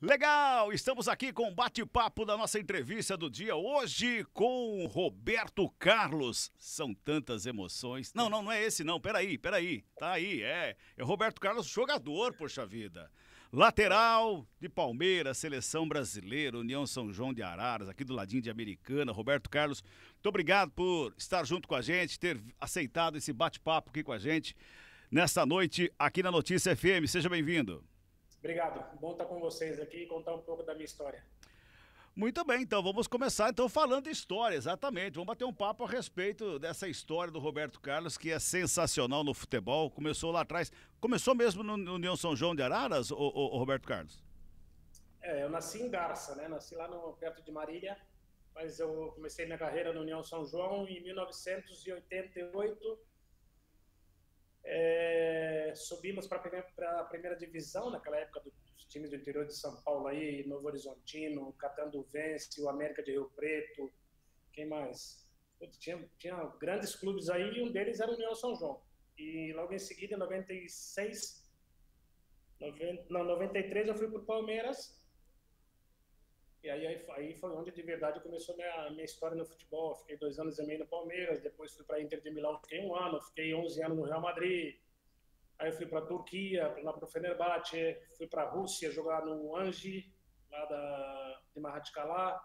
Legal! Estamos aqui com o bate-papo da nossa entrevista do dia hoje com Roberto Carlos. São tantas emoções. Não é esse não. Peraí. Tá aí, é o Roberto Carlos, jogador, poxa vida. Lateral de Palmeiras, Seleção Brasileira, União São João de Araras, aqui do ladinho de Americana. Roberto Carlos, muito obrigado por estar junto com a gente, ter aceitado esse bate-papo aqui com a gente nesta noite aqui na Notícia FM. Seja bem-vindo. Obrigado. Bom estar com vocês aqui e contar um pouco da minha história. Muito bem, então vamos começar falando de história, exatamente. Vamos bater um papo a respeito dessa história do Roberto Carlos, que é sensacional no futebol. Começou lá atrás. Começou mesmo no União São João de Araras, o Roberto Carlos? Eu nasci em Garça, né? Nasci lá perto de Marília, mas eu comecei minha carreira no União São João em 1988. Subimos para a primeira divisão, naquela época dos times do interior de São Paulo aí, Novo Horizontino, Catanduvense, o América de Rio Preto, quem mais? Tinha grandes clubes aí e um deles era o União São João. E logo em seguida, em 93 eu fui para o Palmeiras. E aí foi onde de verdade começou minha história no futebol. Fiquei 2 anos e meio no Palmeiras, depois fui para a Inter de Milão, fiquei 1 ano, fiquei 11 anos no Real Madrid. Aí eu fui para a Turquia, lá para o Fenerbahçe, fui para a Rússia jogar no Anji, lá de Mahatchkala.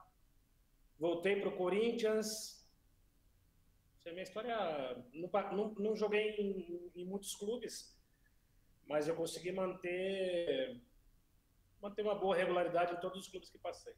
Voltei para o Corinthians. Essa é a minha história. Não joguei em muitos clubes, mas eu consegui manter uma boa regularidade em todos os clubes que passei.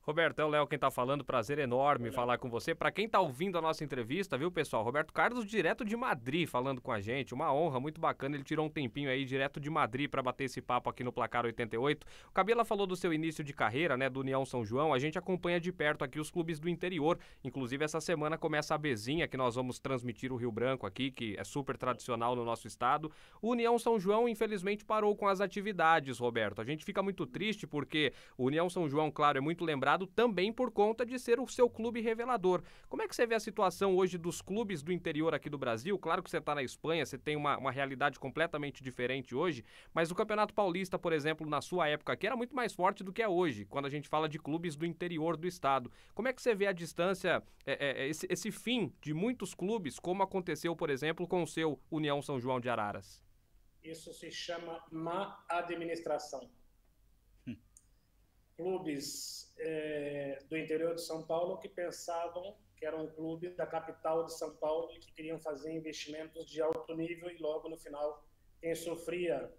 Roberto, é o Léo quem tá falando, prazer enorme falar com você. Para quem tá ouvindo a nossa entrevista, viu, pessoal? Roberto Carlos, direto de Madrid, falando com a gente. Uma honra, muito bacana. Ele tirou um tempinho aí, direto de Madrid, para bater esse papo aqui no Placar 88. O Cabela falou do seu início de carreira, né, do União São João. A gente acompanha de perto aqui os clubes do interior. Inclusive, essa semana começa a Bezinha, que nós vamos transmitir o Rio Branco aqui, que é super tradicional no nosso estado. O União São João, infelizmente, parou com as atividades, Roberto. A gente fica muito triste porque o União São João, claro, é muito lembrado também por conta de ser o seu clube revelador. Como é que você vê a situação hoje dos clubes do interior aqui do Brasil? Claro que você está na Espanha, você tem uma realidade completamente diferente hoje, mas o Campeonato Paulista, por exemplo, na sua época aqui, era muito mais forte do que é hoje, quando a gente fala de clubes do interior do estado. Como é que você vê a distância, esse fim de muitos clubes, como aconteceu, por exemplo, com o seu União São João de Araras? Isso se chama má administração. Clubes do interior de São Paulo que pensavam que eram clubes da capital de São Paulo e que queriam fazer investimentos de alto nível e logo no final quem sofria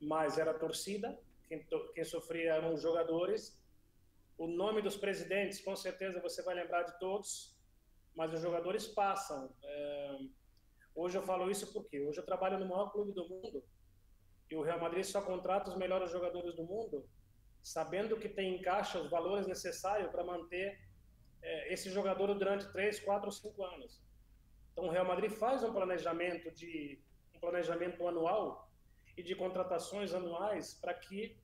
mais era a torcida, quem sofria eram os jogadores. O nome dos presidentes, com certeza você vai lembrar de todos, mas os jogadores passam. Hoje eu falo isso porque hoje eu trabalho no maior clube do mundo e o Real Madrid só contrata os melhores jogadores do mundo, sabendo que tem em caixa os valores necessários para manter esse jogador durante 3, 4 ou 5 anos. Então o Real Madrid faz um planejamento anual e de contratações anuais para que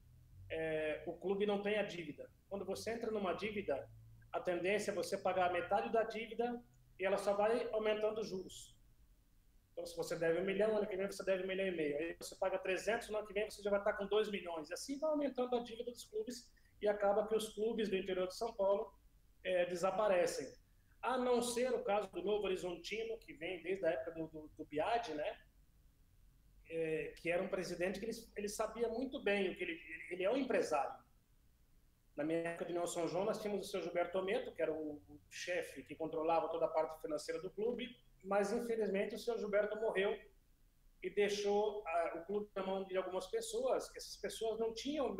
o clube não tenha dívida. Quando você entra numa dívida, a tendência é você pagar metade da dívida e ela só vai aumentando os juros. Então, se você deve 1 milhão, ano que vem você deve 1,5 milhão. Aí você paga 300, no ano que vem você já vai estar com 2 milhões. E assim vai aumentando a dívida dos clubes e acaba que os clubes do interior de São Paulo desaparecem. A não ser o caso do Novo Horizontino, que vem desde a época do Biadi, né? Que era um presidente que ele sabia muito bem o que ele é um empresário. Na minha época de União São João, nós tínhamos o seu Gilberto Ometo, que era o chefe que controlava toda a parte financeira do clube, mas infelizmente o seu Gilberto morreu e deixou o clube na mão de algumas pessoas, que essas pessoas não tinham o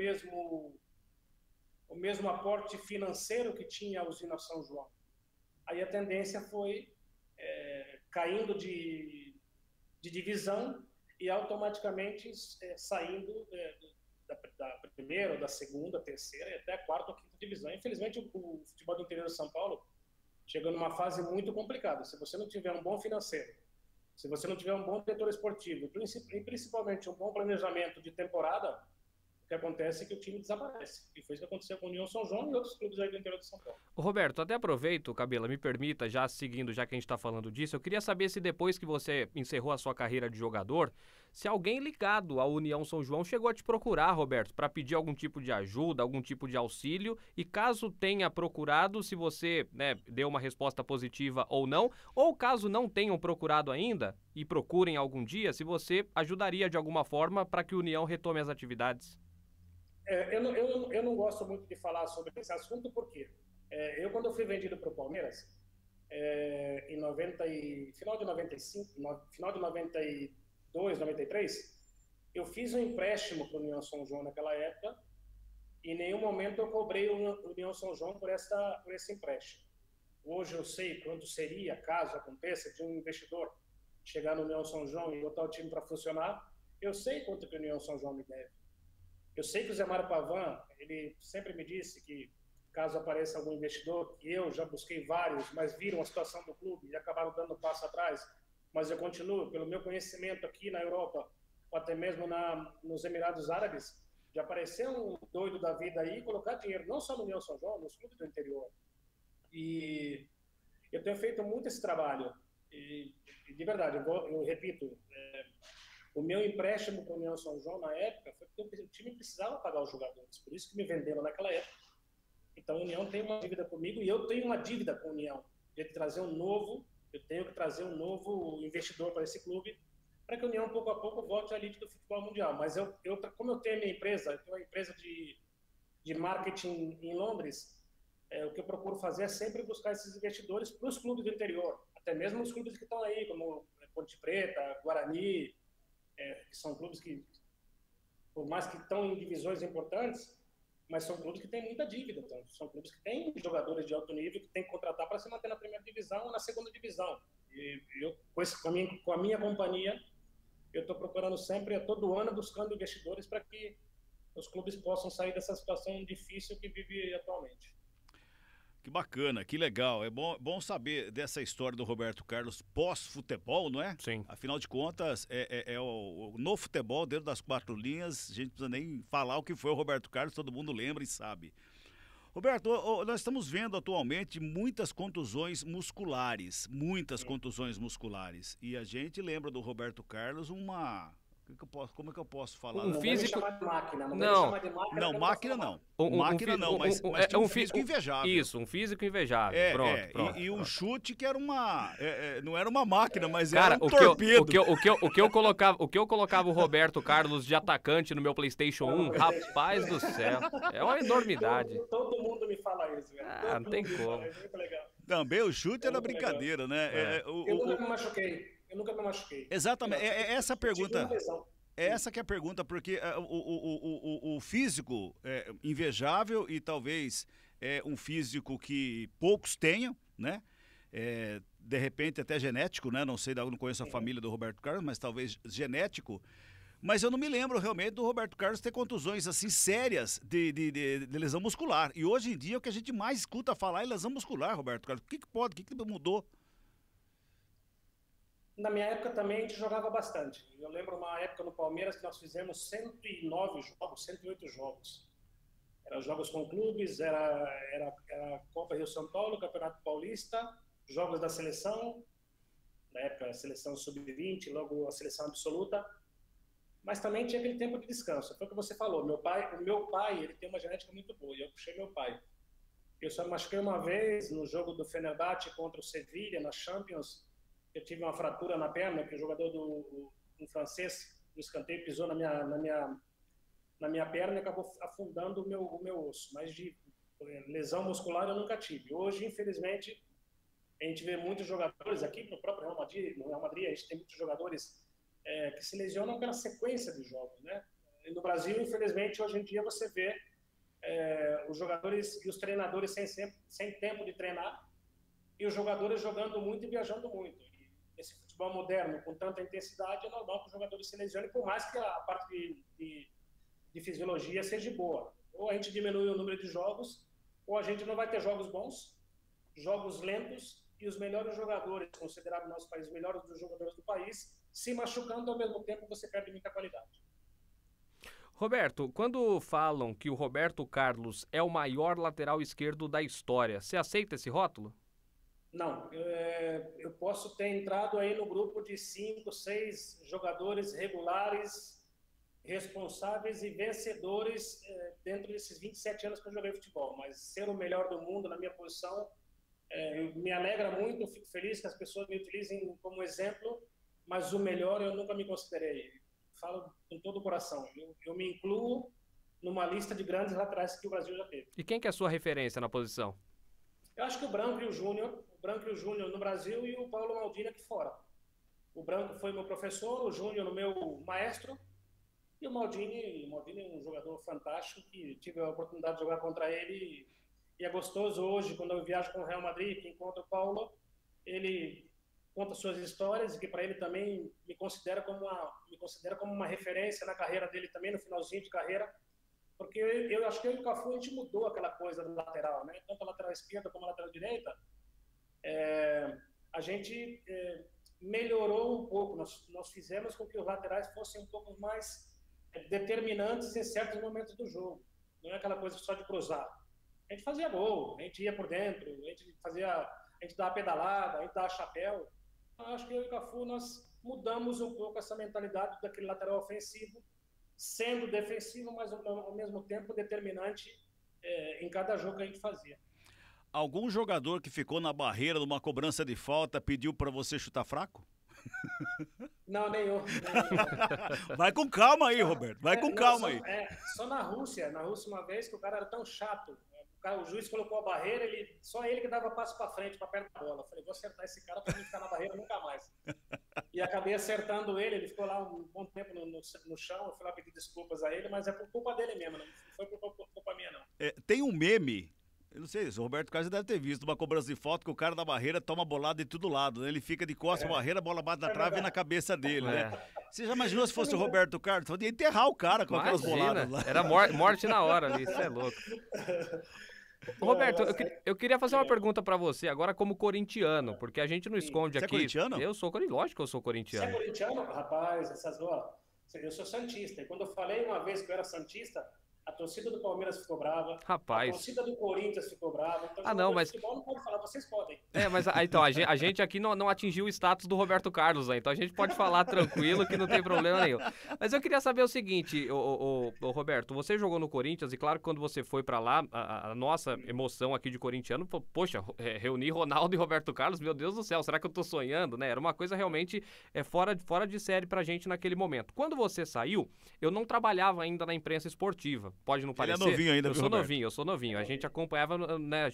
mesmo aporte financeiro que tinha a usina São João. Aí a tendência foi caindo de divisão e automaticamente saindo da primeira, da segunda, terceira e até a quarta ou quinta divisão. Infelizmente o futebol do interior de São Paulo chegou numa fase muito complicada. Se você não tiver um bom financeiro, se você não tiver um bom diretor esportivo e principalmente um bom planejamento de temporada, que acontece é que o time desaparece. E foi isso que aconteceu com o União São João e outros clubes aí do interior de São Paulo. Ô, Roberto, até aproveito, Cabela, me permita, já seguindo, já que a gente está falando disso, eu queria saber se depois que você encerrou a sua carreira de jogador, se alguém ligado à União São João chegou a te procurar, Roberto, para pedir algum tipo de ajuda, algum tipo de auxílio, e caso tenha procurado, se você, né, deu uma resposta positiva ou não, ou caso não tenham procurado ainda e procurem algum dia, se você ajudaria de alguma forma para que a União retome as atividades. Eu não gosto muito de falar sobre esse assunto, porque quando eu fui vendido para o Palmeiras, final de 95, final de 92, 93, eu fiz um empréstimo para o União São João naquela época, e em nenhum momento eu cobrei o União São João por esse empréstimo. Hoje eu sei quanto seria, caso aconteça, de um investidor chegar no União São João e botar o time para funcionar, eu sei quanto que o União São João me deve. Eu sei que o Zé Mário Pavan, ele sempre me disse que, caso apareça algum investidor, que eu já busquei vários, mas viram a situação do clube e acabaram dando um passo atrás, mas eu continuo, pelo meu conhecimento aqui na Europa, ou até mesmo nos Emirados Árabes, de aparecer um doido da vida aí e colocar dinheiro, não só no União São João, nos clubes do interior. E eu tenho feito muito esse trabalho. E de verdade, eu repito, o meu empréstimo para a União São João, na época, foi porque o time precisava pagar os jogadores. Por isso que me venderam naquela época. Então, a União tem uma dívida comigo e eu tenho uma dívida com a União. Eu tenho que trazer um novo investidor para esse clube, para que a União, pouco a pouco, volte à elite do futebol mundial. Mas como eu tenho a minha empresa, eu tenho uma empresa de marketing em Londres, o que eu procuro fazer é sempre buscar esses investidores para os clubes do interior. Até mesmo os clubes que estão aí, como Ponte Preta, Guarani, que são clubes que, por mais que estão em divisões importantes, mas são clubes que têm muita dívida. Então, são clubes que têm jogadores de alto nível que têm que contratar para se manter na primeira divisão ou na segunda divisão. E eu, com a minha companhia, eu estou procurando sempre, todo ano, buscando investidores para que os clubes possam sair dessa situação difícil que vive atualmente. Que bacana, que legal. É bom saber dessa história do Roberto Carlos pós-futebol, não é? Sim. Afinal de contas, no futebol, dentro das quatro linhas, a gente não precisa nem falar o que foi o Roberto Carlos, todo mundo lembra e sabe. Roberto, nós estamos vendo atualmente muitas contusões musculares, E a gente lembra do Roberto Carlos como é que eu posso falar? Um físico... Não máquina, não, máquina não. Máquina não, mas tinha um físico invejável. Isso, um físico invejável. Pronto. E um chute que era não era uma máquina, mas cara, era um torpedo. O que eu colocava o Roberto Carlos de atacante no meu PlayStation 1, rapaz do céu, é uma enormidade. Todo mundo me fala isso, velho. Não tem como. É muito legal. Também o chute era brincadeira, né? Eu nunca me machuquei. Exatamente, essa a pergunta. Essa que é a pergunta, porque o físico invejável e talvez um físico que poucos tenham, né? De repente até genético, né? Não sei, não conheço a família do Roberto Carlos, mas talvez genético. Mas eu não me lembro realmente do Roberto Carlos ter contusões assim sérias de lesão muscular. E hoje em dia o que a gente mais escuta falar é lesão muscular, Roberto Carlos. O que mudou? Na minha época também a gente jogava bastante. Eu lembro uma época no Palmeiras que nós fizemos 109 jogos, 108 jogos. Eram jogos com clubes, era Copa Rio São Paulo, Campeonato Paulista, jogos da seleção, na época a seleção sub-20, logo a seleção absoluta. Mas também tinha aquele tempo de descanso. Foi o que você falou. O meu pai, ele tem uma genética muito boa, e eu puxei meu pai. Eu só me machuquei uma vez no jogo do Fenerbahçe contra o Sevilha, na Champions. Eu tive uma fratura na perna, que o jogador um francês do escanteio pisou na minha perna e acabou afundando o meu osso. Mas de lesão muscular eu nunca tive. Hoje, infelizmente, a gente vê muitos jogadores aqui, no próprio no Real Madrid, a gente tem muitos jogadores que se lesionam pela sequência de jogos, né? E no Brasil, infelizmente, hoje em dia você vê os jogadores e os treinadores sem tempo de treinar e os jogadores jogando muito e viajando muito. Esse futebol moderno, com tanta intensidade, é normal que os jogadores se lesionem, por mais que a parte de fisiologia seja boa. Ou a gente diminui o número de jogos, ou a gente não vai ter jogos bons, jogos lentos, e os melhores jogadores, considerados no nosso país, os melhores dos jogadores do país, se machucando, ao mesmo tempo você perde muita qualidade. Roberto, quando falam que o Roberto Carlos é o maior lateral esquerdo da história, você aceita esse rótulo? Não, eu posso ter entrado aí no grupo de 5, 6 jogadores regulares, responsáveis e vencedores dentro desses 27 anos que eu joguei futebol, mas ser o melhor do mundo na minha posição me alegra muito, eu fico feliz que as pessoas me utilizem como exemplo, mas o melhor eu nunca me considerei. Falo com todo o coração. Eu me incluo numa lista de grandes laterais que o Brasil já teve. E quem que é a sua referência na posição? Eu acho que o Branco e o Júnior no Brasil e o Paulo Maldini aqui fora. O Branco foi meu professor, o Júnior o meu maestro, e o Maldini é um jogador fantástico, que tive a oportunidade de jogar contra ele, e é gostoso hoje, quando eu viajo com o Real Madrid, que encontro o Paulo, ele conta suas histórias, e que para ele também me considera como uma referência na carreira dele também, no finalzinho de carreira, porque eu acho que eu e o Cafu, a gente mudou aquela coisa do lateral, né? Tanto a lateral esquerda como a lateral direita, a gente melhorou um pouco, nós fizemos com que os laterais fossem um pouco mais determinantes em certos momentos do jogo, não é aquela coisa só de cruzar. A gente fazia gol, a gente ia por dentro, a gente dava pedalada, a gente dava chapéu. Eu acho que eu e o Cafu, nós mudamos um pouco essa mentalidade daquele lateral ofensivo, sendo defensivo, mas ao mesmo tempo determinante em cada jogo que a gente fazia. Algum jogador que ficou na barreira numa cobrança de falta pediu para você chutar fraco? Não, nenhum. Vai com calma aí, Roberto. Vai com calma aí. Só na Rússia uma vez, que o cara era tão chato. O juiz colocou a barreira, só ele que dava passo para frente, para perto da bola. Eu falei, vou acertar esse cara para não ficar na barreira nunca mais. E acabei acertando ele ficou lá um bom tempo no chão. Eu fui lá pedir desculpas a ele, mas é por culpa dele mesmo, não foi por culpa minha, não. Tem um meme. Eu não sei, o Roberto Carlos deve ter visto uma cobrança de falta que o cara da barreira toma bolada de todo lado, né? Ele fica de costas à barreira, a bola bate na trave e na cabeça dele, né? Você já imaginou se fosse o Roberto Carlos? Podia enterrar o cara com aquelas boladas lá. Era morte na hora ali, isso é louco. Roberto, eu queria fazer uma pergunta pra você agora como corintiano, porque a gente não esconde aqui. Você é corintiano? Eu sou corintiano, lógico que eu sou corintiano. Você é corintiano? Rapaz, eu sou santista. E quando eu falei uma vez que eu era santista, a torcida do Palmeiras ficou brava. Rapaz. A torcida do Corinthians ficou brava. Então, não, mas... futebol não pode falar, vocês podem. Mas então, a gente aqui não atingiu o status do Roberto Carlos, né? Então a gente pode falar tranquilo que não tem problema nenhum. Mas eu queria saber o seguinte, Roberto, você jogou no Corinthians e claro que quando você foi pra lá, a nossa emoção aqui de corintiano, poxa, reunir Ronaldo e Roberto Carlos, meu Deus do céu, será que eu tô sonhando, né? Era uma coisa realmente fora de série pra gente naquele momento. Quando você saiu, eu não trabalhava ainda na imprensa esportiva. Pode não parecer. Ele é novinho ainda, eu sou novinho. A gente acompanhava, né?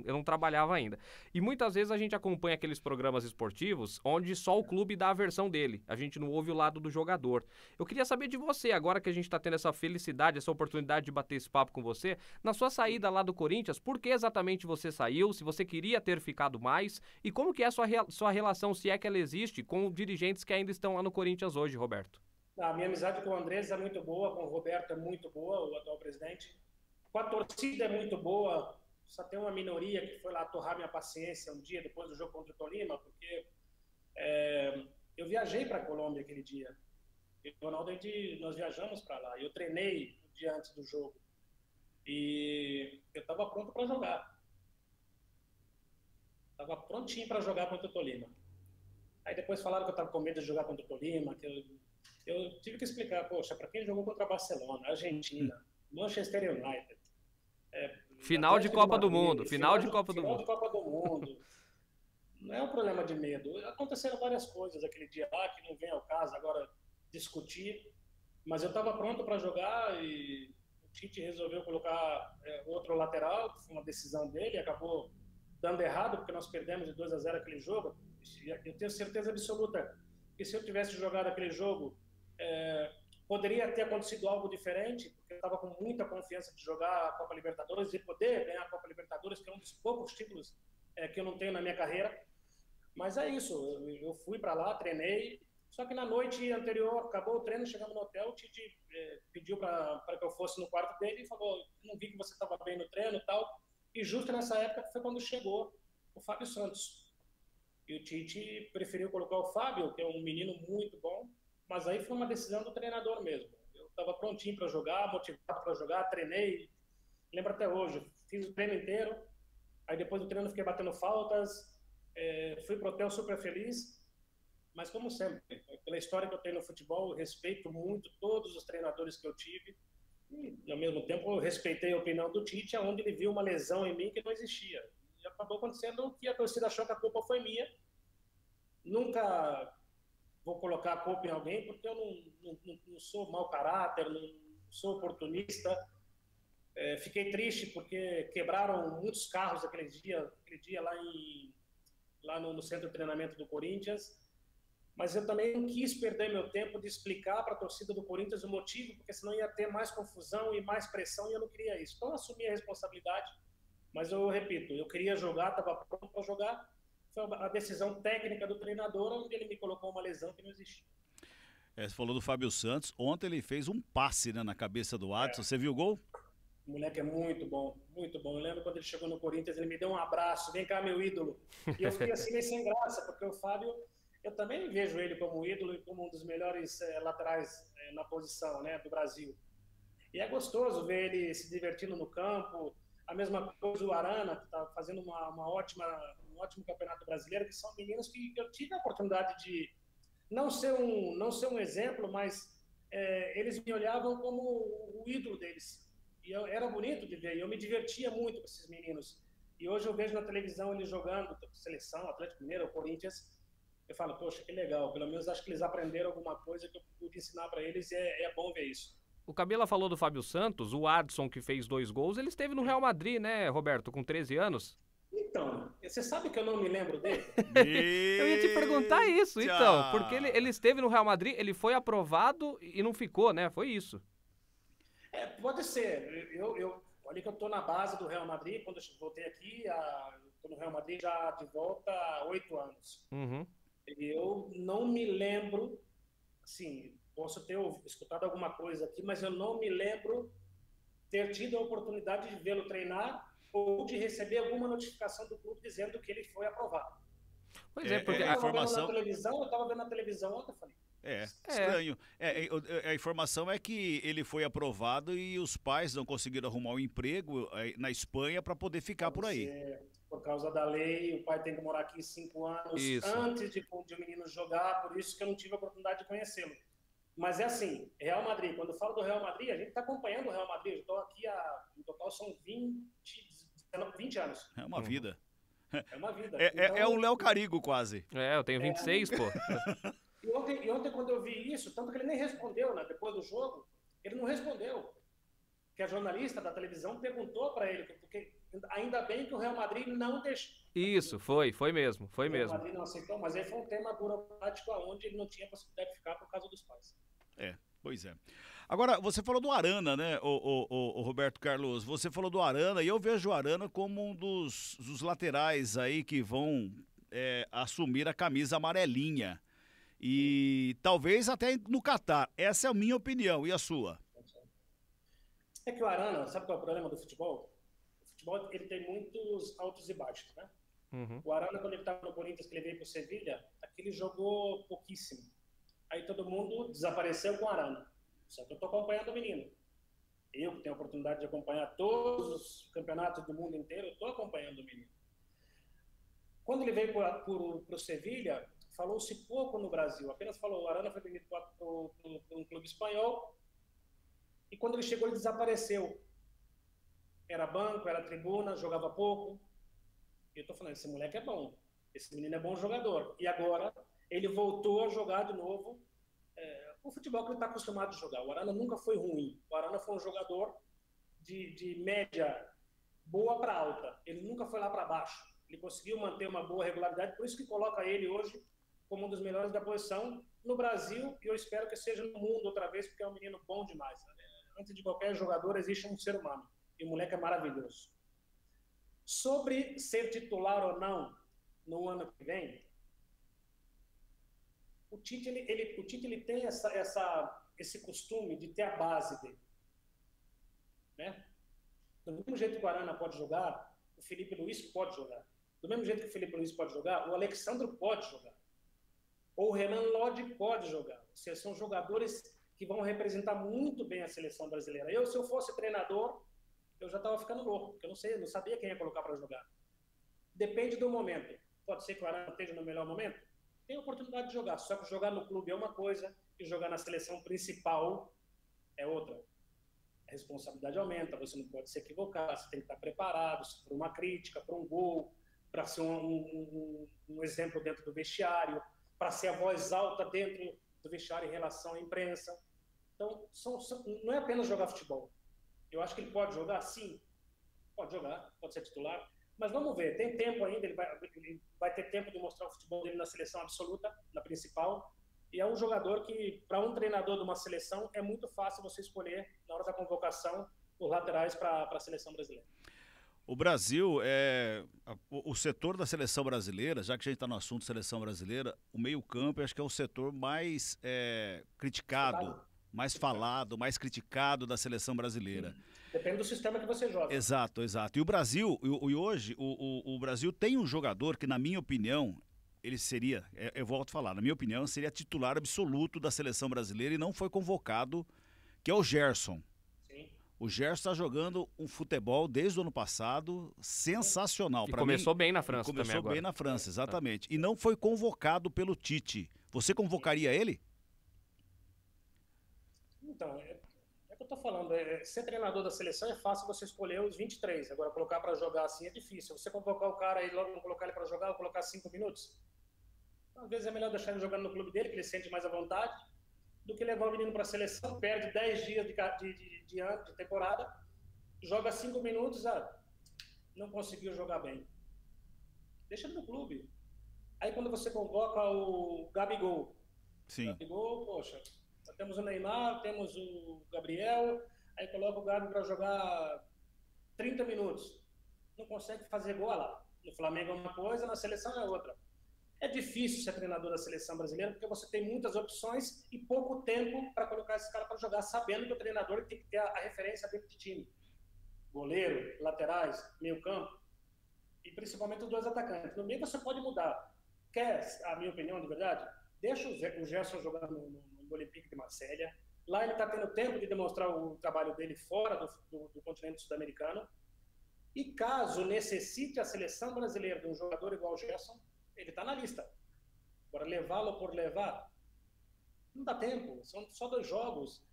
Eu não trabalhava ainda. E muitas vezes a gente acompanha aqueles programas esportivos onde só o clube dá a versão dele. A gente não ouve o lado do jogador. Eu queria saber de você, agora que a gente tá tendo essa felicidade, essa oportunidade de bater esse papo com você, na sua saída lá do Corinthians, por que exatamente você saiu? Se você queria ter ficado mais? E como que é a sua relação, se é que ela existe, com dirigentes que ainda estão lá no Corinthians hoje, Roberto? A minha amizade com o Andrés é muito boa, com o Roberto é muito boa, o atual presidente. Com a torcida é muito boa, só tem uma minoria que foi lá torrar minha paciência um dia depois do jogo contra o Tolima, porque eu viajei para a Colômbia aquele dia. E o Ronaldo, nós viajamos para lá. Eu treinei o dia antes do jogo. E eu estava pronto para jogar. Estava prontinho para jogar contra o Tolima. Aí depois falaram que eu estava com medo de jogar contra o Tolima, que eu tive que explicar, poxa, para quem jogou contra Barcelona, Argentina, Manchester United, final de Copa do Mundo, final de Copa do Mundo, não é um problema de medo. Aconteceram várias coisas aquele dia lá que não vem ao caso agora discutir, mas eu estava pronto para jogar e o Tite resolveu colocar outro lateral, que foi uma decisão dele, acabou dando errado porque nós perdemos de 2-0 aquele jogo. Eu tenho certeza absoluta que se eu tivesse jogado aquele jogo poderia ter acontecido algo diferente, porque eu estava com muita confiança de jogar a Copa Libertadores e poder ganhar a Copa Libertadores, que é um dos poucos títulos que eu não tenho na minha carreira. Mas é isso, eu fui para lá, treinei, só que na noite anterior, acabou o treino, chegamos no hotel, o Tite pediu para que eu fosse no quarto dele e falou, não vi que você estava bem no treino e tal, e justo nessa época foi quando chegou o Fábio Santos. E o Tite preferiu colocar o Fábio, que é um menino muito bom, mas aí foi uma decisão do treinador mesmo. estava prontinho para jogar, motivado para jogar, treinei, lembro até hoje, fiz o treino inteiro, aí depois do treino fiquei batendo faltas, fui pro hotel super feliz, mas como sempre, pela história que eu tenho no futebol, eu respeito muito todos os treinadores que eu tive, e ao mesmo tempo eu respeitei a opinião do Tite, onde ele viu uma lesão em mim que não existia. E acabou acontecendo que a torcida achou que a culpa foi minha. Nunca vou colocar a culpa em alguém, porque eu não sou mau caráter, não sou oportunista. Fiquei triste porque quebraram muitos carros aquele dia lá no centro de treinamento do Corinthians. Mas eu também não quis perder meu tempo de explicar para a torcida do Corinthians o motivo, porque senão ia ter mais confusão e mais pressão e eu não queria isso. Então eu assumi a responsabilidade, mas eu repito, eu queria jogar, estava pronto para jogar. Foi a decisão técnica do treinador, onde ele me colocou uma lesão que não existia. Você falou do Fábio Santos. Ontem ele fez um passe, né, na cabeça do Adson. Você viu o gol? O moleque é muito bom, muito bom. Eu lembro quando ele chegou no Corinthians, ele me deu um abraço, vem cá, meu ídolo. E eu fiquei assim meio sem graça, porque o Fábio, eu também vejo ele como ídolo e como um dos melhores laterais na posição, né, do Brasil. E é gostoso ver ele se divertindo no campo. A mesma coisa o Arana, que está fazendo um ótimo campeonato brasileiro, que são meninos que eu tive a oportunidade de não ser um exemplo, mas eles me olhavam como o ídolo deles. E era bonito de ver, e eu me divertia muito com esses meninos. E hoje eu vejo na televisão eles jogando, seleção, Atlético Mineiro, Corinthians, eu falo, poxa, que legal, pelo menos acho que eles aprenderam alguma coisa que eu pude ensinar para eles e é bom ver isso. O Cabela falou do Fábio Santos, o Adson que fez 2 gols, ele esteve no Real Madrid, né, Roberto, com 13 anos? Então, você sabe que eu não me lembro dele? Eu ia te perguntar isso, então, porque ele esteve no Real Madrid, ele foi aprovado e não ficou, né, foi isso. Pode ser, olha que eu estou na base do Real Madrid, quando eu voltei aqui, estou no Real Madrid já de volta há 8 anos. Uhum. Eu não me lembro, assim, posso ter escutado alguma coisa aqui, mas eu não me lembro ter tido a oportunidade de vê-lo treinar ou de receber alguma notificação do clube dizendo que ele foi aprovado. Pois é, porque a informação... eu estava vendo na televisão ontem, eu falei... Estranho. A informação é que ele foi aprovado e os pais não conseguiram arrumar um emprego na Espanha para poder ficar por aí. Por causa da lei, o pai tem que morar aqui 5 anos antes de o menino jogar, por isso que eu não tive a oportunidade de conhecê-lo. Mas é assim, Real Madrid, quando eu falo do Real Madrid, a gente está acompanhando o Real Madrid, eu estou aqui no total são 20 anos. É uma vida. É uma vida. É o Léo Carigo quase. Eu tenho 26, pô. E ontem, quando eu vi isso, tanto que ele nem respondeu, né? Depois do jogo, ele não respondeu. Que a jornalista da televisão perguntou para ele, porque ainda bem que o Real Madrid não deixou. Isso, foi mesmo. O Real Madrid não aceitou, mas aí foi um tema burocrático onde ele não tinha possibilidade de ficar por causa dos pais. Pois é. Agora, você falou do Arana, né, o Roberto Carlos? Você falou do Arana e eu vejo o Arana como um dos laterais aí que vão assumir a camisa amarelinha. E talvez até no Catar. Essa é a minha opinião. E a sua? É que o Arana, sabe qual é o problema do futebol? O futebol ele tem muitos altos e baixos, né? Uhum. O Arana, quando ele estava no Corinthians, que ele veio para o Sevilha, aquele jogou pouquíssimo. Aí todo mundo desapareceu com o Arana. Só que eu estou acompanhando o menino. Eu que tenho a oportunidade de acompanhar todos os campeonatos do mundo inteiro, estou acompanhando o menino. Quando ele veio para o Sevilha, falou-se pouco no Brasil. Apenas falou, o Arana foi vendido para um clube espanhol. E quando ele chegou, ele desapareceu. Era banco, era tribuna, jogava pouco. E eu estou falando, esse moleque é bom. Esse menino é bom jogador. E agora, ele voltou a jogar de novo o futebol que ele está acostumado a jogar. O Arana nunca foi ruim. O Arana foi um jogador de média boa para alta. Ele nunca foi lá para baixo. Ele conseguiu manter uma boa regularidade, por isso que coloca ele hoje como um dos melhores da posição no Brasil, e eu espero que seja no mundo outra vez, porque é um menino bom demais. Antes de qualquer jogador, existe um ser humano, e o moleque é maravilhoso. Sobre ser titular ou não no ano que vem, o Tite ele tem esse costume de ter a base dele. Né? Do mesmo jeito que o Arana pode jogar, o Felipe Luiz pode jogar. Do mesmo jeito que o Felipe Luiz pode jogar, o Alexandro pode jogar. Ou o Renan Lodge pode jogar. Ou seja, são jogadores que vão representar muito bem a seleção brasileira. Se eu fosse treinador, eu já estava ficando louco, porque eu não sabia quem ia colocar para jogar. Depende do momento. Pode ser que o Arana esteja no melhor momento, tem a oportunidade de jogar. Só que jogar no clube é uma coisa e jogar na seleção principal é outra. A responsabilidade aumenta, você não pode se equivocar, você tem que estar preparado para uma crítica, para um gol, para ser um exemplo dentro do vestiário, para ser a voz alta dentro do vestiário em relação à imprensa. Então, não é apenas jogar futebol. Eu acho que ele pode jogar, sim, pode jogar, pode ser titular, mas vamos ver, tem tempo ainda, ele vai ter tempo de mostrar o futebol dele na seleção absoluta, na principal, e é um jogador que, para um treinador de uma seleção, é muito fácil você escolher, na hora da convocação, os laterais para a seleção brasileira. O Brasil, o setor da seleção brasileira, já que a gente está no assunto seleção brasileira, o meio-campo acho que é o setor mais criticado, mais falado, mais criticado da seleção brasileira. Depende do sistema que você joga. Exato. E o Brasil, hoje, o Brasil tem um jogador que, na minha opinião, ele seria, eu volto a falar, na minha opinião, seria titular absoluto da seleção brasileira e não foi convocado, que é o Gerson. Sim. O Gerson está jogando um futebol desde o ano passado sensacional. E começou bem na França também agora. Começou bem na França, exatamente. E não foi convocado pelo Tite. Você convocaria ele? Então, é o que eu tô falando. Ser treinador da seleção é fácil você escolher os 23. Agora, colocar para jogar assim é difícil. Você convocar o cara e logo não colocar ele para jogar, ou colocar 5 minutos. Às vezes é melhor deixar ele jogando no clube dele, que ele sente mais à vontade, do que levar o menino para a seleção, perde 10 dias de temporada, joga 5 minutos, não conseguiu jogar bem. Deixa ele no clube. Aí quando você convoca o Gabigol, Sim. Gabigol, poxa, temos o Neymar, temos o Gabriel, aí coloca o Gabi para jogar 30 minutos. Não consegue fazer gol lá. No Flamengo é uma coisa, na seleção é outra. É difícil ser treinador da seleção brasileira porque você tem muitas opções e pouco tempo para colocar esse cara para jogar, sabendo que o treinador tem que ter a referência dentro de time. Goleiro, laterais, meio campo e principalmente os 2 atacantes. No meio você pode mudar. Quer a minha opinião de verdade? Deixa o Gerson jogar no Olympique de Marselha. Lá ele está tendo tempo de demonstrar o trabalho dele fora do continente sul-americano. E caso necessite a seleção brasileira de um jogador igual o Gerson, ele está na lista. Agora, levá-lo por levar, não dá tempo. São só 2 jogos.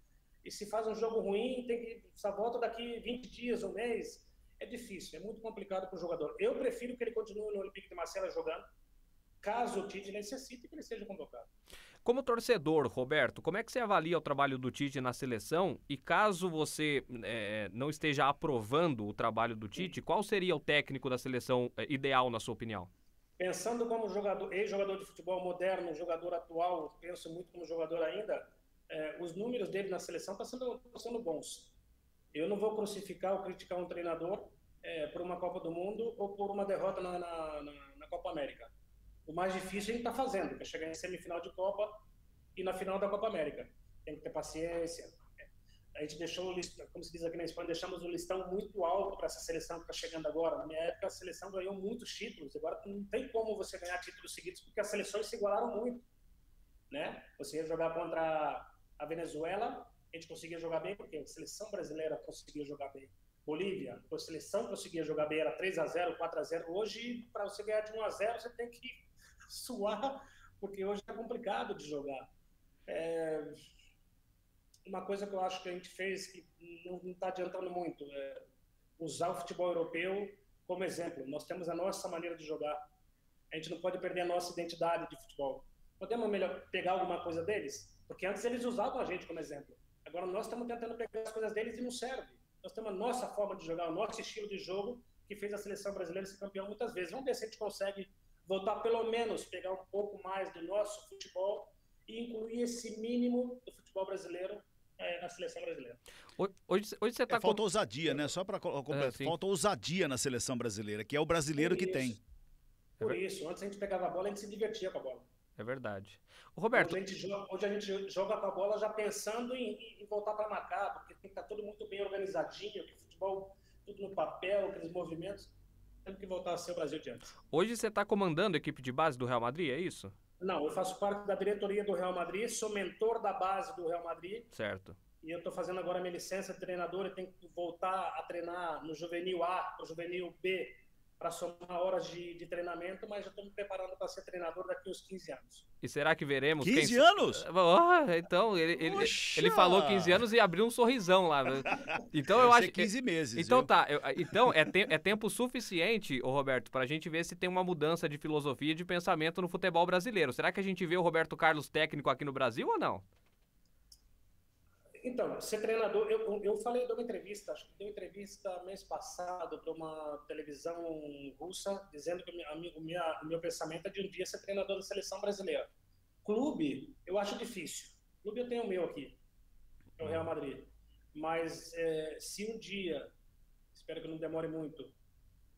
E se faz um jogo ruim, tem que só volta daqui 20 dias, um mês. É difícil, é muito complicado para o jogador. Eu prefiro que ele continue no Olympique de Marselha jogando, caso o Tite necessite que ele seja convocado. Como torcedor, Roberto, como é que você avalia o trabalho do Tite na seleção? E caso você não esteja aprovando o trabalho do Tite, qual seria o técnico da seleção ideal, na sua opinião? Pensando como ex-jogador de futebol moderno, jogador atual, penso muito como jogador ainda, os números dele na seleção estão sendo bons. Eu não vou crucificar ou criticar um treinador por uma Copa do Mundo ou por uma derrota na Copa América. O mais difícil a gente está fazendo, que é chegar em semifinal de Copa e na final da Copa América. Tem que ter paciência. A gente deixou o listão, como se diz aqui na Espanha, deixamos o listão muito alto para essa seleção que está chegando agora. Na minha época, a seleção ganhou muitos títulos. Agora não tem como você ganhar títulos seguidos, porque as seleções se igualaram muito. Né? Você ia jogar contra a Venezuela, a gente conseguia jogar bem, porque a seleção brasileira conseguia jogar bem. Bolívia, a seleção conseguia jogar bem, era 3-0, 4-0. Hoje, para você ganhar de 1-0, você tem que suar, porque hoje é complicado de jogar. Uma coisa que eu acho que a gente fez que não está adiantando muito é usar o futebol europeu como exemplo. Nós temos a nossa maneira de jogar. A gente não pode perder a nossa identidade de futebol. Podemos pegar alguma coisa deles? Porque antes eles usavam a gente como exemplo. Agora nós estamos tentando pegar as coisas deles e não serve. Nós temos a nossa forma de jogar, o nosso estilo de jogo que fez a seleção brasileira ser campeão muitas vezes. Vamos ver se a gente consegue voltar pelo menos, pegar um pouco mais do nosso futebol e incluir esse mínimo do futebol brasileiro na seleção brasileira. Hoje você está... Falta ousadia, né? Só para completar, falta ousadia na seleção brasileira, que é o brasileiro que tem. Por isso, antes a gente pegava a bola, a gente se divertia com a bola. É verdade. Roberto... Hoje a gente joga com a bola já pensando em voltar para marcar, porque tem que estar tudo muito bem organizadinho, que futebol, tudo no papel, aqueles movimentos. Temos que voltar a ser o Brasil de antes. Hoje você está comandando a equipe de base do Real Madrid, é isso? Não, eu faço parte da diretoria do Real Madrid, sou mentor da base do Real Madrid. Certo. E eu estou fazendo agora minha licença de treinador e tenho que voltar a treinar no Juvenil A, no Juvenil B, para somar horas de treinamento, mas já estou me preparando para ser treinador daqui uns 15 anos. E será que veremos... 15 anos? Então, ele falou 15 anos e abriu um sorrisão lá. Então, eu acho... 15 meses, Então, viu? tá. Então, é tempo suficiente, ô Roberto, para a gente ver se tem uma mudança de filosofia e de pensamento no futebol brasileiro. Será que a gente vê o Roberto Carlos técnico aqui no Brasil ou não? Então, ser treinador, eu falei de uma entrevista, acho que dei uma entrevista mês passado para uma televisão russa, dizendo que o meu pensamento é de um dia ser treinador da seleção brasileira. Clube, eu acho difícil. Clube eu tenho o meu aqui, é o Real Madrid. Mas se um dia, espero que não demore muito,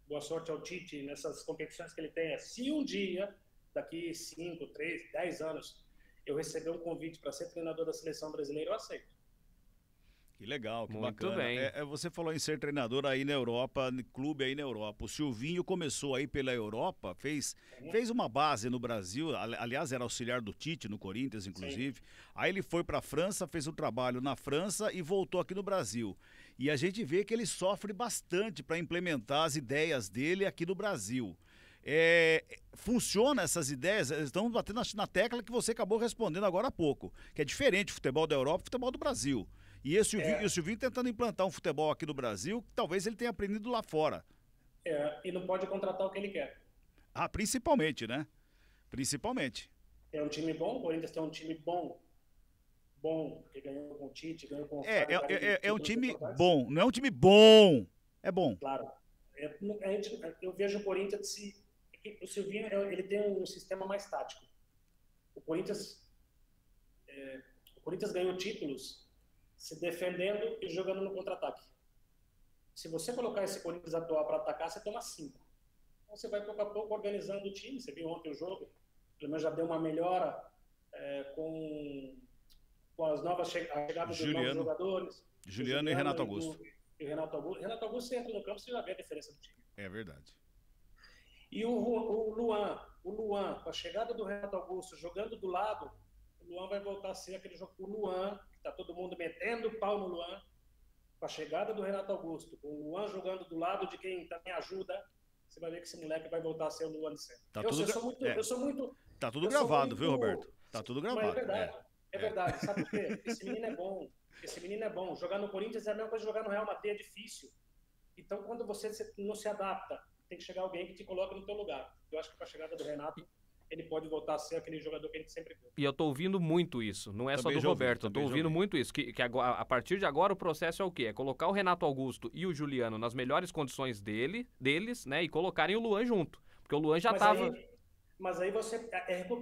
boa sorte ao Tite nessas competições que ele tenha, se um dia, daqui 5, 3, 10 anos, eu receber um convite para ser treinador da seleção brasileira, eu aceito. Que legal, que Muito bacana. bem. Você falou em ser treinador aí na Europa, clube aí na Europa. O Silvinho começou aí pela Europa, fez uma base no Brasil, aliás, era auxiliar do Tite no Corinthians, inclusive. Sim. Aí ele foi para a França, fez um trabalho na França e voltou aqui no Brasil. E a gente vê que ele sofre bastante para implementar as ideias dele aqui no Brasil. Funciona essas ideias? Estamos batendo na tecla que você acabou respondendo agora há pouco, que é diferente o futebol da Europa e o futebol do Brasil. E o Silvinho tentando implantar um futebol aqui no Brasil, que talvez ele tenha aprendido lá fora. E não pode contratar o que ele quer. Ah, principalmente, né? Principalmente. É um time bom, o Corinthians tem um time bom, porque ganhou com o Tite, ganhou com o É um time bom, não é um time bom, é bom. Claro. Eu vejo o Corinthians, o Silvinho ele tem um sistema mais tático. O Corinthians ganhou títulos se defendendo e jogando no contra-ataque. Se você colocar esse Corinthians atual para atacar, você toma 5. Então você vai pouco a pouco organizando o time. Você viu ontem o jogo, pelo menos já deu uma melhora com as novas chegadas dos novos jogadores. Juliano e Renato Augusto. E o Renato Augusto, você entra no campo, você já vê a diferença do time. É verdade. E o Luan, com a chegada do Renato Augusto jogando do lado, o Luan vai voltar a ser aquele jogo. O Luan, que tá todo mundo metendo o pau no Luan, com a chegada do Renato Augusto, com o Luan jogando do lado de quem também ajuda, você vai ver que esse moleque vai voltar a ser o Luan de sempre. Eu sou muito... Tá tudo gravado, viu, Roberto? Tá tudo gravado. Mas é verdade. É verdade. Sabe por quê? Esse menino é bom. Jogar no Corinthians é a mesma coisa que jogar no Real Madrid, é difícil. Então, quando você não se adapta, tem que chegar alguém que te coloque no teu lugar. Eu acho que com a chegada do Renato, ele pode voltar a ser aquele jogador que a gente sempre viu. E eu tô ouvindo muito isso, não é também só do Roberto, eu tô ouvindo muito isso, que agora, a partir de agora o processo é o quê? É colocar o Renato Augusto e o Juliano nas melhores condições deles, né, e colocarem o Luan junto, porque o Luan já tava... Mas aí você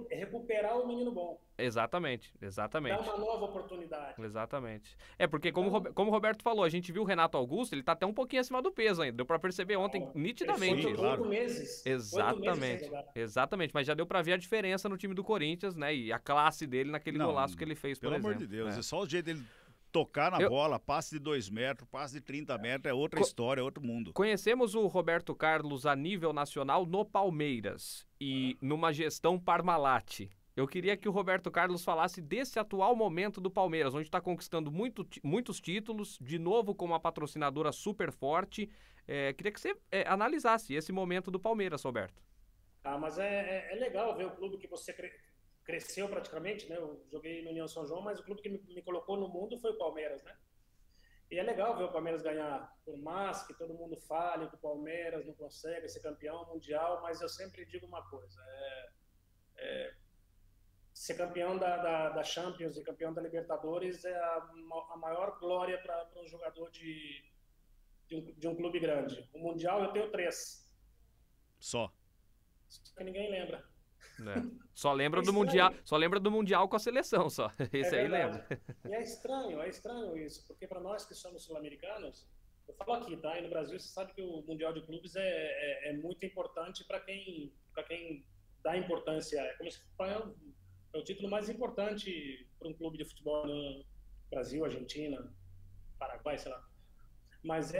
recuperar o menino bom. Exatamente. Dar uma nova oportunidade. Exatamente. Porque como o Roberto falou, a gente viu o Renato Augusto, ele tá até um pouquinho acima do peso ainda. Deu pra perceber ontem nitidamente. Ele foi 8 meses. Exatamente. Exatamente. Mas já deu pra ver a diferença no time do Corinthians, né? E a classe dele naquele golaço que ele fez, por exemplo. Pelo amor de Deus, é só o jeito dele tocar na bola, passe de 2 metros, passe de 30 metros, é outra história, é outro mundo. Conhecemos o Roberto Carlos a nível nacional no Palmeiras e numa gestão Parmalat. Eu queria que o Roberto Carlos falasse desse atual momento do Palmeiras, onde está conquistando muitos títulos, de novo com uma patrocinadora super forte. Queria que você analisasse esse momento do Palmeiras, Roberto. Mas é legal ver o clube que você cresceu praticamente, né? Eu joguei no União São João, mas o clube que me colocou no mundo foi o Palmeiras, né? E é legal ver o Palmeiras ganhar, por mais que todo mundo fale que o Palmeiras não consegue ser campeão mundial, mas eu sempre digo uma coisa, ser campeão da Champions e campeão da Libertadores é a maior glória para um jogador de um clube grande. O Mundial eu tenho 3. Só que ninguém lembra. Só lembra do Mundial com a seleção, só. Esse aí lembra. E é estranho isso, porque para nós que somos sul-americanos, eu falo aqui, tá? E no Brasil você sabe que o Mundial de Clubes é muito importante para quem dá importância. É como se é o título mais importante para um clube de futebol no Brasil, Argentina, Paraguai, sei lá. Mas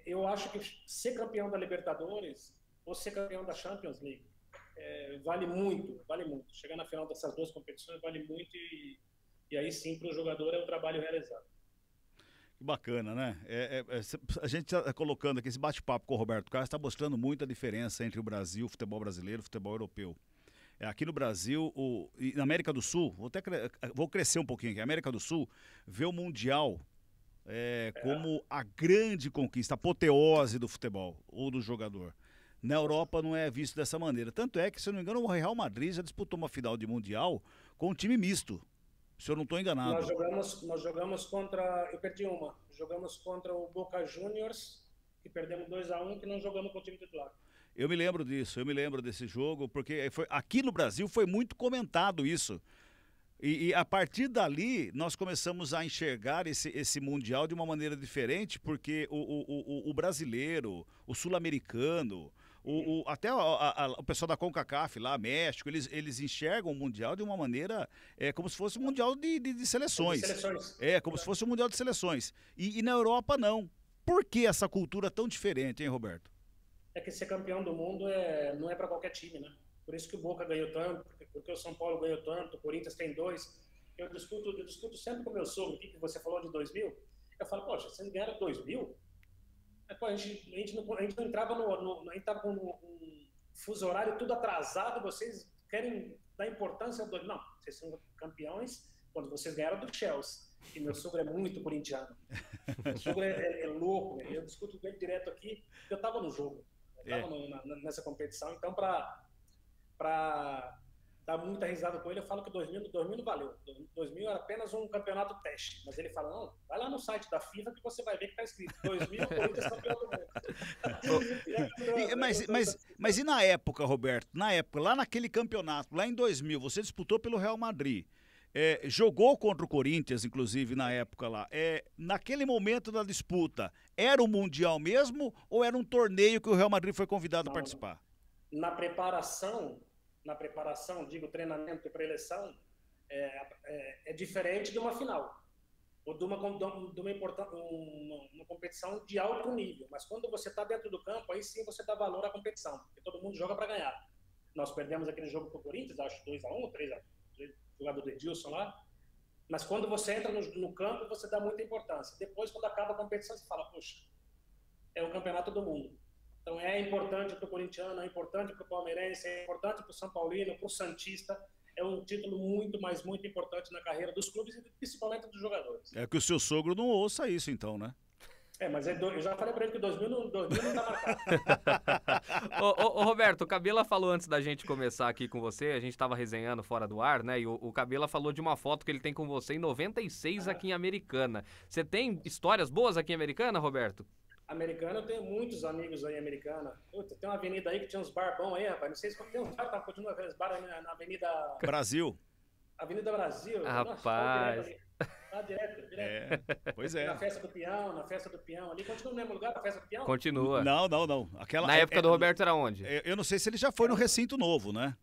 eu acho que ser campeão da Libertadores ou ser campeão da Champions League vale muito, vale muito. Chegar na final dessas duas competições vale muito e aí sim, para o jogador é um trabalho realizado. Que bacana, né? A gente está colocando aqui esse bate-papo com o Roberto Carlos, está mostrando muita diferença entre o Brasil, o futebol brasileiro e o futebol europeu. Aqui no Brasil e na América do Sul, vou crescer um pouquinho aqui, a América do Sul vê o Mundial como a grande conquista, a apoteose do futebol ou do jogador. Na Europa não é visto dessa maneira. Tanto é que, se eu não me engano, o Real Madrid já disputou uma final de Mundial com um time misto. Se eu não estou enganado. Nós jogamos contra... Eu perdi uma. Jogamos contra o Boca Juniors, que perdemos 2-1, que não jogamos com o time titular. Eu me lembro disso, eu me lembro desse jogo, porque aqui no Brasil foi muito comentado isso. E a partir dali, nós começamos a enxergar esse Mundial de uma maneira diferente, porque o brasileiro, o sul-americano, até o pessoal da CONCACAF lá, México, eles enxergam o Mundial de uma maneira como se fosse um Mundial de seleções. Como se fosse um Mundial de seleções. E na Europa, não. Por que essa cultura tão diferente, hein, Roberto? É que ser campeão do mundo não é para qualquer time, né? Por isso que o Boca ganhou tanto, porque o São Paulo ganhou tanto, o Corinthians tem 2. Eu discuto sempre com o meu sogro, que você falou de 2000. Eu falo, poxa, vocês ganharam 2000? Pô, a gente não entrava a gente estava com um fuso horário tudo atrasado, vocês querem dar importância ao... Não, vocês são campeões quando vocês ganharam do Chelsea. E meu sogro é muito corintiano. Meu sogro é louco, né? Eu discuto com ele direto aqui, porque eu estava no jogo. Eu estava nessa competição, então para dar muita risada com ele, eu falo que 2000 não valeu. 2000 era apenas um campeonato teste. Mas ele fala, não, vai lá no site da FIFA que você vai ver que está escrito 2000, Corinthians campeão do mundo. Mas e na época, Roberto? Na época, lá naquele campeonato, lá em 2000, você disputou pelo Real Madrid. Jogou contra o Corinthians, inclusive, na época lá. Naquele momento da disputa, era um Mundial mesmo ou era um torneio que o Real Madrid foi convidado a participar? Na preparação, digo, treinamento e pré-eleição, é diferente de uma final. Ou de uma competição de alto nível. Mas quando você está dentro do campo, aí sim você dá valor à competição. Porque todo mundo joga para ganhar. Nós perdemos aquele jogo para o Corinthians, acho 2-1, 3-1. Jogador do Edilson lá, mas quando você entra no campo, você dá muita importância. Depois, quando acaba a competição, você fala, poxa, é o campeonato do mundo. Então é importante para o corintiano, é importante para o palmeirense, é importante para o São Paulino, para o santista. É um título muito, mas muito importante na carreira dos clubes e principalmente dos jogadores. É que o seu sogro não ouça isso então, né? Mas eu já falei pra ele que 2000 não tá marcado. Ô, Roberto, o Cabela falou antes da gente começar aqui com você, a gente tava resenhando fora do ar, né? E o Cabela falou de uma foto que ele tem com você em 96 aqui em Americana. Você tem histórias boas aqui em Americana, Roberto? Americana, eu tenho muitos amigos aí em Americana. Puta, tem uma avenida aí que tinha uns bar bons aí, rapaz. Não sei se tem uns bar, continua aqueles bar na Avenida... Brasil. Avenida Brasil. Rapaz... Direto. Pois é. Na festa do peão ali. Continua no mesmo lugar, a festa do peão? Continua. Não. Na época do Roberto era onde? Eu não sei se ele já foi no recinto novo, né?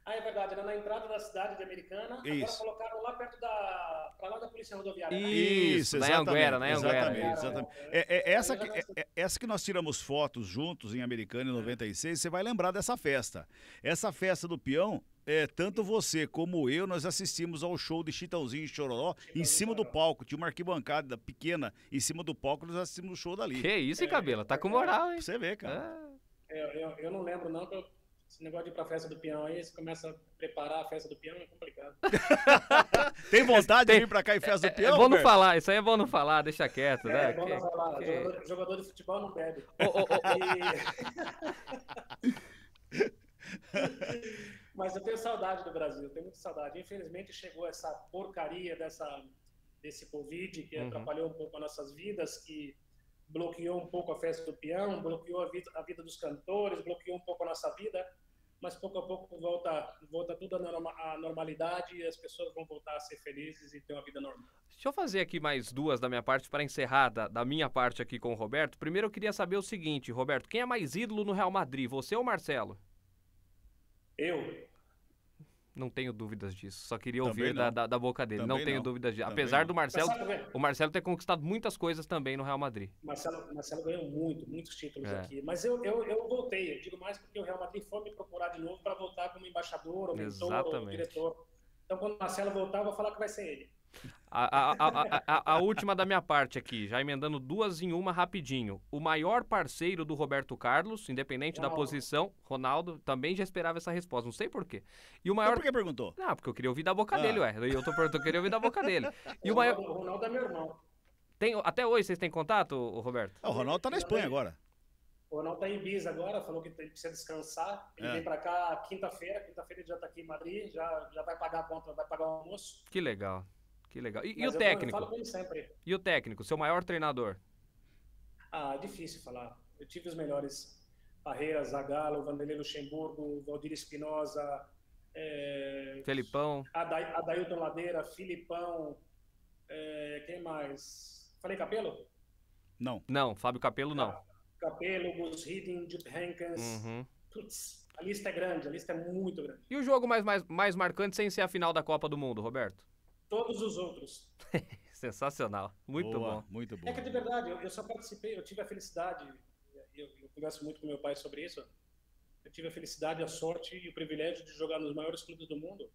É verdade, era na entrada da cidade de Americana. Isso. Agora colocaram lá perto pra lá da Polícia Rodoviária. Isso, exatamente. Exatamente. É. Essa que nós tiramos fotos juntos em Americana em 96, você vai lembrar dessa festa. Essa festa do peão, tanto você como eu, nós assistimos ao show de Chitãozinho e Chororó em cima do palco. Tinha uma arquibancada pequena em cima do palco, nós assistimos o show dali. Que isso, hein, Cabela? Tá com moral, hein? Pra você ver, cara. Eu não lembro, não, que esse negócio de ir pra festa do peão aí, você começa a preparar a festa do peão, é complicado. Tem vontade de vir pra cá em festa do peão? É bom não falar, isso aí é bom não falar, deixa quieto, né? É bom não falar, jogador de futebol não bebe. Mas eu tenho saudade do Brasil, tenho muita saudade. Infelizmente chegou essa porcaria desse Covid que atrapalhou um pouco as nossas vidas, que bloqueou um pouco a festa do peão, bloqueou a vida dos cantores, bloqueou um pouco a nossa vida, mas pouco a pouco volta tudo à normalidade e as pessoas vão voltar a ser felizes e ter uma vida normal. Deixa eu fazer aqui mais duas da minha parte para encerrar da minha parte aqui com o Roberto. Primeiro eu queria saber o seguinte, Roberto, quem é mais ídolo no Real Madrid, você ou Marcelo? Eu. Não tenho dúvidas disso. Só queria ouvir Também não. da boca dele. Também Não tenho não. dúvidas disso. Também Apesar não. do Mas Marcelo, sabe, o Marcelo ter conquistado muitas coisas também no Real Madrid. Marcelo ganhou muitos títulos É. aqui. Mas eu voltei. Eu digo mais porque o Real Madrid foi me procurar de novo para voltar como embaixador, ou mentor, ou Exatamente. diretor. Então, quando o Marcelo voltar, eu vou falar que vai ser ele. A última da minha parte aqui, já emendando duas em uma rapidinho. O maior parceiro do Roberto Carlos, independente da Ronaldo. posição, Ronaldo, também já esperava essa resposta, não sei por quê. E o Então maior... por que perguntou? Não, porque eu queria ouvir da boca dele, ué. Eu tô perguntando, eu queria ouvir da boca dele. E o O maior... Ronaldo é meu irmão. Até hoje vocês têm contato, ô, Roberto? Ah, o Ronaldo tá na Espanha agora. O Ronaldo tá em Ibiza agora, falou que precisa descansar. Ele vem para cá quinta-feira. Quinta-feira ele já tá aqui em Madrid, já vai pagar a conta, vai pagar o almoço. Que legal, que legal. E Mas o eu técnico? falo com ele sempre. E o técnico, seu maior treinador? Ah, difícil falar. Eu tive os melhores. Parreira, Zagallo, Vanderlei Luxemburgo, Valdir Espinosa, Felipão. Adailton Ladeira, Filipão, quem mais? Falei Capello? Não, Fábio Capello não. Capello, Gus Hiddink, Jupp Heynckes. Uhum. Putz, a lista é grande, a lista é muito grande. E o jogo mais marcante sem ser a final da Copa do Mundo, Roberto? Todos os outros. Sensacional, muito Boa, bom. muito bom. É que de verdade, eu só participei, eu tive a felicidade, eu converso muito com meu pai sobre isso, eu tive a felicidade, a sorte e o privilégio de jogar nos maiores clubes do mundo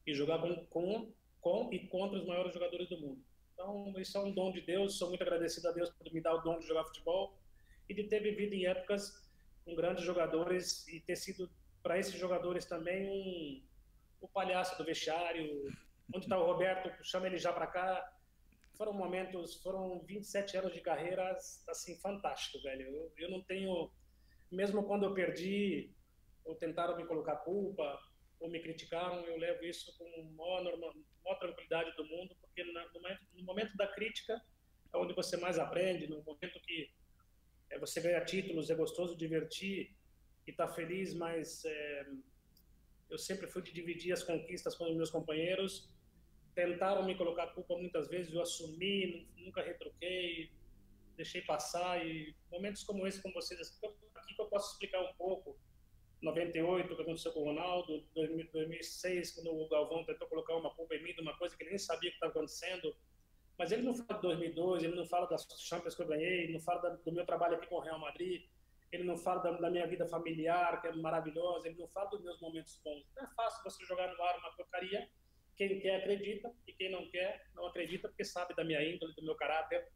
e jogar com e contra os maiores jogadores do mundo. Então, isso é um dom de Deus, sou muito agradecido a Deus por me dar o dom de jogar futebol e de ter vivido em épocas com grandes jogadores e ter sido, para esses jogadores também, o palhaço do vestiário. Onde está o Roberto? Chama ele já para cá. Foram 27 anos de carreira, assim, fantástico, velho. Eu não tenho, mesmo quando eu perdi, ou tentaram me colocar culpa, ou me criticaram, eu levo isso com a maior tranquilidade do mundo, porque no momento da crítica é onde você mais aprende, no momento que você ganha títulos, é gostoso divertir e tá feliz, mas eu sempre fui de dividir as conquistas com os meus companheiros. Tentaram me colocar culpa muitas vezes, eu assumi, nunca retruquei, deixei passar. E momentos como esse, como vocês aqui, que eu posso explicar um pouco. 98, o que aconteceu com o Ronaldo, 2006, quando o Galvão tentou colocar uma culpa em mim de uma coisa que ele nem sabia que estava acontecendo. Mas ele não fala de 2002, ele não fala das Champions que eu ganhei, ele não fala do meu trabalho aqui com o Real Madrid, ele não fala da minha vida familiar, que é maravilhosa, ele não fala dos meus momentos bons. Não é fácil você jogar no ar uma porcaria. Quem quer acredita e quem não quer não acredita, porque sabe da minha índole, do meu caráter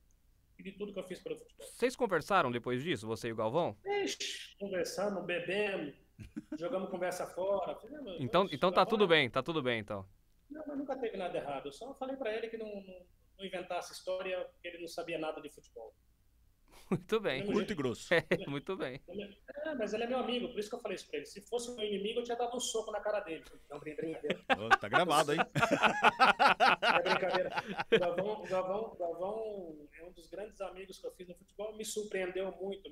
e de tudo que eu fiz pelo futebol. Vocês conversaram depois disso, você e o Galvão? Ixi, conversando, bebendo, jogamos conversa fora. Então tá tudo bem, então. Não, mas nunca teve nada errado. Eu só falei para ele que não inventasse história, porque ele não sabia nada de futebol. Muito bem. Muito grosso. Muito bem. Mas ele é meu amigo, por isso que eu falei isso pra ele. Se fosse meu inimigo, eu tinha dado um soco na cara dele. Não, brincadeira. Oh, tá gravado, hein? É brincadeira. O Galvão é um dos grandes amigos que eu fiz no futebol. Me surpreendeu muito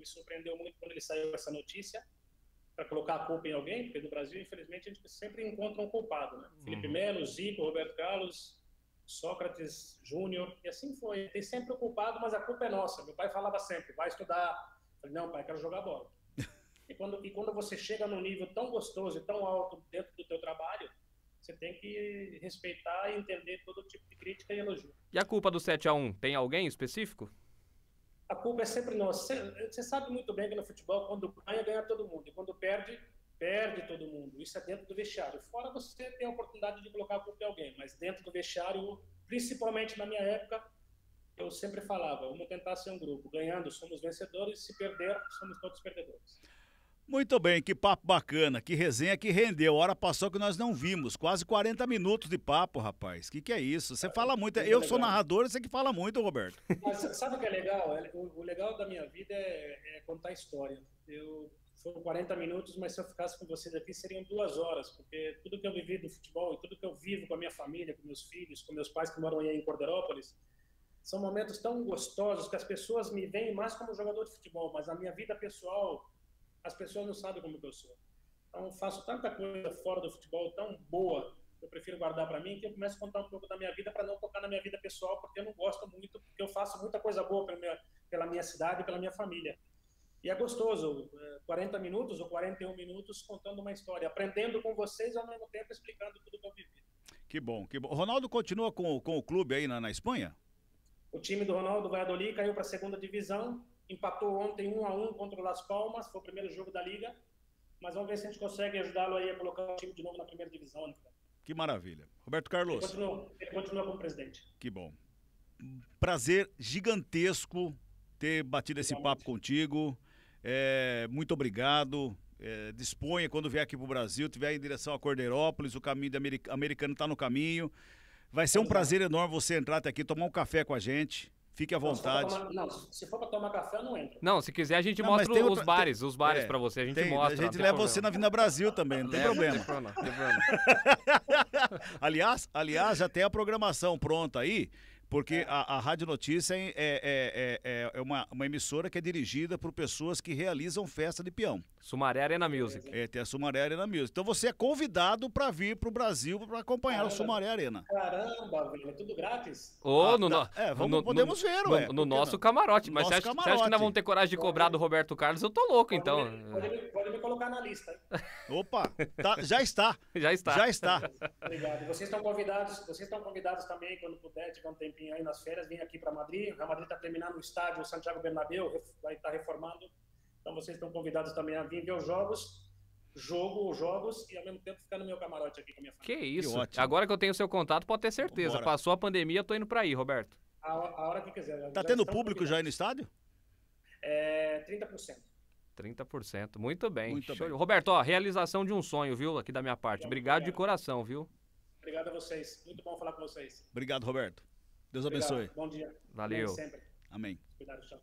quando ele saiu com essa notícia, para colocar a culpa em alguém, porque no Brasil, infelizmente, a gente sempre encontra um culpado, né? Felipe Melo, Zico, Roberto Carlos, Sócrates, Júnior, e assim foi. Tem sempre o culpado, mas a culpa é nossa. Meu pai falava sempre, vai estudar. Eu falei, não, pai, quero jogar bola. E quando você chega num nível tão gostoso e tão alto dentro do teu trabalho, você tem que respeitar e entender todo tipo de crítica e elogio. E a culpa do 7-1, tem alguém específico? A culpa é sempre nossa. Você sabe muito bem que no futebol, quando ganha, ganha todo mundo. E quando perde, perde todo mundo. Isso é dentro do vestiário. Fora você tem a oportunidade de colocar a culpa em alguém, mas dentro do vestiário, principalmente na minha época, eu sempre falava, vamos tentar ser um grupo. Ganhando, somos vencedores. Se perder, somos todos perdedores. Muito bem, que papo bacana, que resenha que rendeu. A hora passou que nós não vimos. Quase 40 minutos de papo, rapaz. Que é isso? Você fala muito. Eu sou narrador, você que fala muito, Roberto. Mas sabe o que é legal? O legal da minha vida é contar história. Foram 40 minutos, mas se eu ficasse com vocês aqui, seriam 2 horas, porque tudo que eu vivi do futebol e tudo que eu vivo com a minha família, com meus filhos, com meus pais que moram aí em Corderópolis, são momentos tão gostosos que as pessoas me veem mais como jogador de futebol, mas a minha vida pessoal, as pessoas não sabem como eu sou. Então, faço tanta coisa fora do futebol tão boa, eu prefiro guardar para mim, que eu começo a contar um pouco da minha vida para não tocar na minha vida pessoal, porque eu não gosto muito, porque eu faço muita coisa boa pela minha cidade e pela minha família. E é gostoso, 40 minutos ou 41 minutos contando uma história, aprendendo com vocês e ao mesmo tempo explicando tudo que eu vivi. Que bom, que bom. O Ronaldo continua com o clube aí na Espanha? O time do Ronaldo Valladolid caiu para a segunda divisão, empatou ontem 1-1 contra o Las Palmas, foi o primeiro jogo da Liga, mas vamos ver se a gente consegue ajudá-lo aí a colocar o time de novo na primeira divisão. Né? Que maravilha. Roberto Carlos. Ele continua como presidente. Que bom. Prazer gigantesco ter batido esse papo contigo. Muito obrigado. Disponha quando vier aqui pro Brasil, tiver em direção a Cordeirópolis, o caminho americano está no caminho. Vai ser um prazer enorme você entrar até aqui, tomar um café com a gente. Fique à vontade. Se for para tomar café, eu não entro. Não, se quiser a gente mostra os bares para você, a gente mostra. A gente leva você na Vinda Brasil também, não tem problema. Não tem problema. Aliás, já tem a programação pronta aí. Porque a Rádio Notícia é uma emissora que é dirigida por pessoas que realizam festa de peão. Sumaré Arena Music. Tem a Sumaré Arena Music. Então você é convidado para vir para o Brasil para acompanhar o Sumaré Arena. Caramba, velho, é tudo grátis? Podemos ver, no nosso camarote. Mas você acha que nós vamos ter coragem de cobrar do Roberto Carlos? Eu tô louco, então. Pode me colocar na lista. Hein? Opa, já está. Já está. Obrigado. Vocês estão convidados também, quando puder, tiver um tempinho aí nas férias, vem aqui para Madrid. O Real Madrid está terminando o estádio, o Santiago Bernabéu vai estar reformando. Então vocês estão convidados também a vir ver os jogos e ao mesmo tempo ficar no meu camarote aqui com a minha família. Que isso. Agora que eu tenho o seu contato, pode ter certeza. Bora. Passou a pandemia, eu tô indo para aí, Roberto. A hora que quiser. Tá tendo público já aí no estádio? 30%. 30%. Muito bem. Muito bem. Roberto, realização de um sonho, viu? Aqui da minha parte. Obrigado de coração, viu? Obrigado a vocês. Muito bom falar com vocês. Obrigado, Roberto. Deus abençoe. Bom dia. Valeu. Sempre. Amém. Cuidado, tchau.